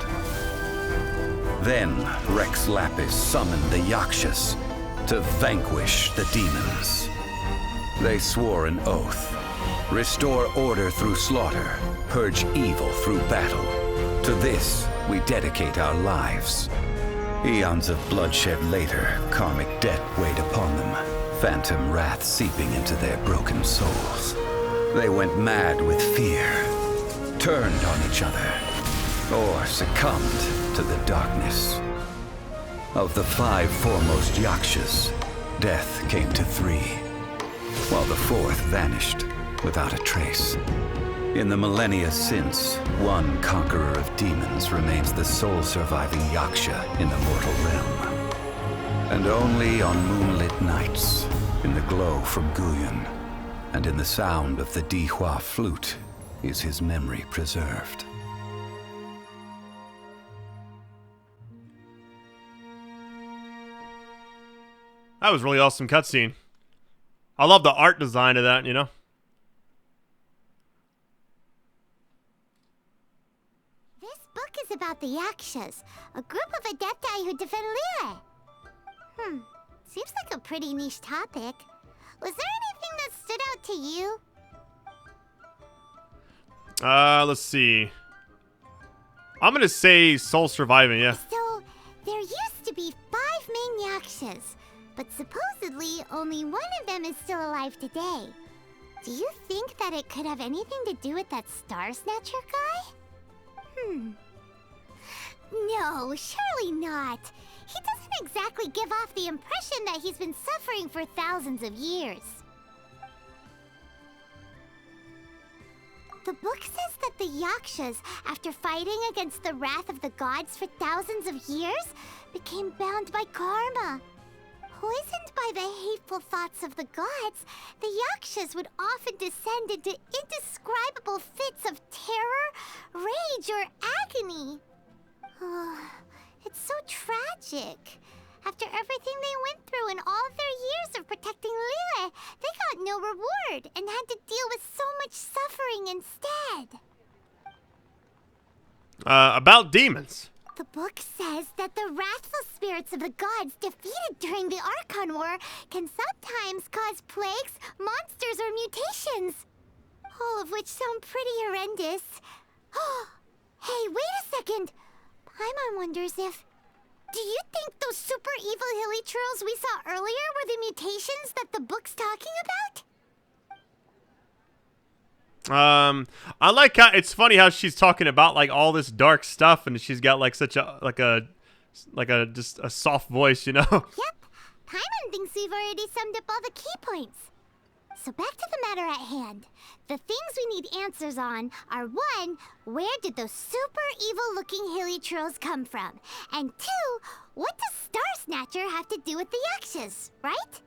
E: Then Rex Lapis summoned the Yakshas to vanquish the demons. They swore an oath: restore order through slaughter, purge evil through battle. To this, we dedicate our lives. Eons of bloodshed later, karmic debt weighed upon them, phantom wrath seeping into their broken souls. They went mad with fear, turned on each other, or succumbed to the darkness. Of the 5 foremost Yakshas, death came to 3, while the 4th vanished without a trace. In the millennia since, one conqueror of demons remains the sole surviving Yaksha in the mortal realm. And only on moonlit nights, in the glow from Guyun, and in the sound of the Dihua flute, is his memory preserved.
A: That was a really awesome cutscene. I love the art design of that, you know?
C: This book is about the Yakshas, a group of Adepti who defend Liyue. Seems like a pretty niche topic. Was there anything that stood out to you?
A: Let's see. I'm gonna say soul surviving, yeah.
C: So, there used to be 5 main Yakshas, but supposedly only one of them is still alive today. Do you think that it could have anything to do with that Star Snatcher guy? No, surely not. He doesn't exactly give off the impression that he's been suffering for thousands of years. The book says that the Yakshas, after fighting against the wrath of the gods for thousands of years, became bound by karma. Poisoned by the hateful thoughts of the gods, the Yakshas would often descend into indescribable fits of terror, rage, or agony. Oh, it's so tragic. After everything they went through in all their years of protecting Liyue, they got no reward and had to deal with so much suffering instead.
A: About demons.
C: The book says that the wrathful spirits of the gods defeated during the Archon War can sometimes cause plagues, monsters, or mutations. All of which sound pretty horrendous. Hey, wait a second! Paimon wonders if... Do you think those super evil hilly churls we saw earlier were the mutations that the book's talking about?
A: I like how it's funny how she's talking about like all this dark stuff, and she's got like such a just a soft voice, you know.
C: Yep, Paimon thinks we've already summed up all the key points. So back to the matter at hand. The things we need answers on are 1, where did those super evil-looking hilly trolls come from? And 2, what does Star Snatcher have to do with the Yakshas, right?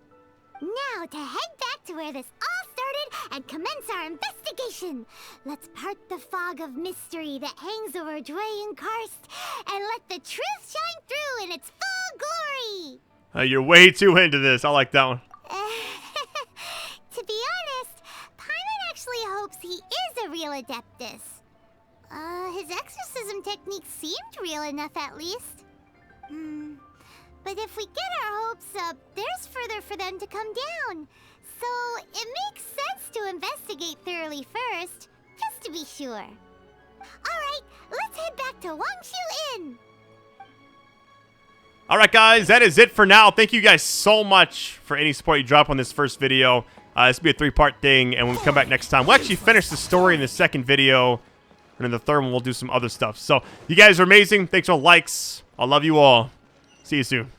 C: Now to head back to where this all started. started and commence our investigation. Let's part the fog of mystery that hangs over Drayan Karst and let the truth shine through in its full glory.
A: You're way too into this. I like that one.
C: To be honest, Paimon actually hopes he is a real Adeptus. His exorcism technique seemed real enough at least. But if we get our hopes up, there's further for them to come down. So it makes sense to investigate thoroughly first, just to be sure. Alright, let's head back to Wangshu Inn.
A: Alright guys, that is it for now. Thank you guys so much for any support you drop on this first video. This will be a 3-part thing, and when we come back next time, we'll actually finish the story in the second video, and in the third one, we'll do some other stuff. So, you guys are amazing. Thanks for all the likes. I love you all. See you soon.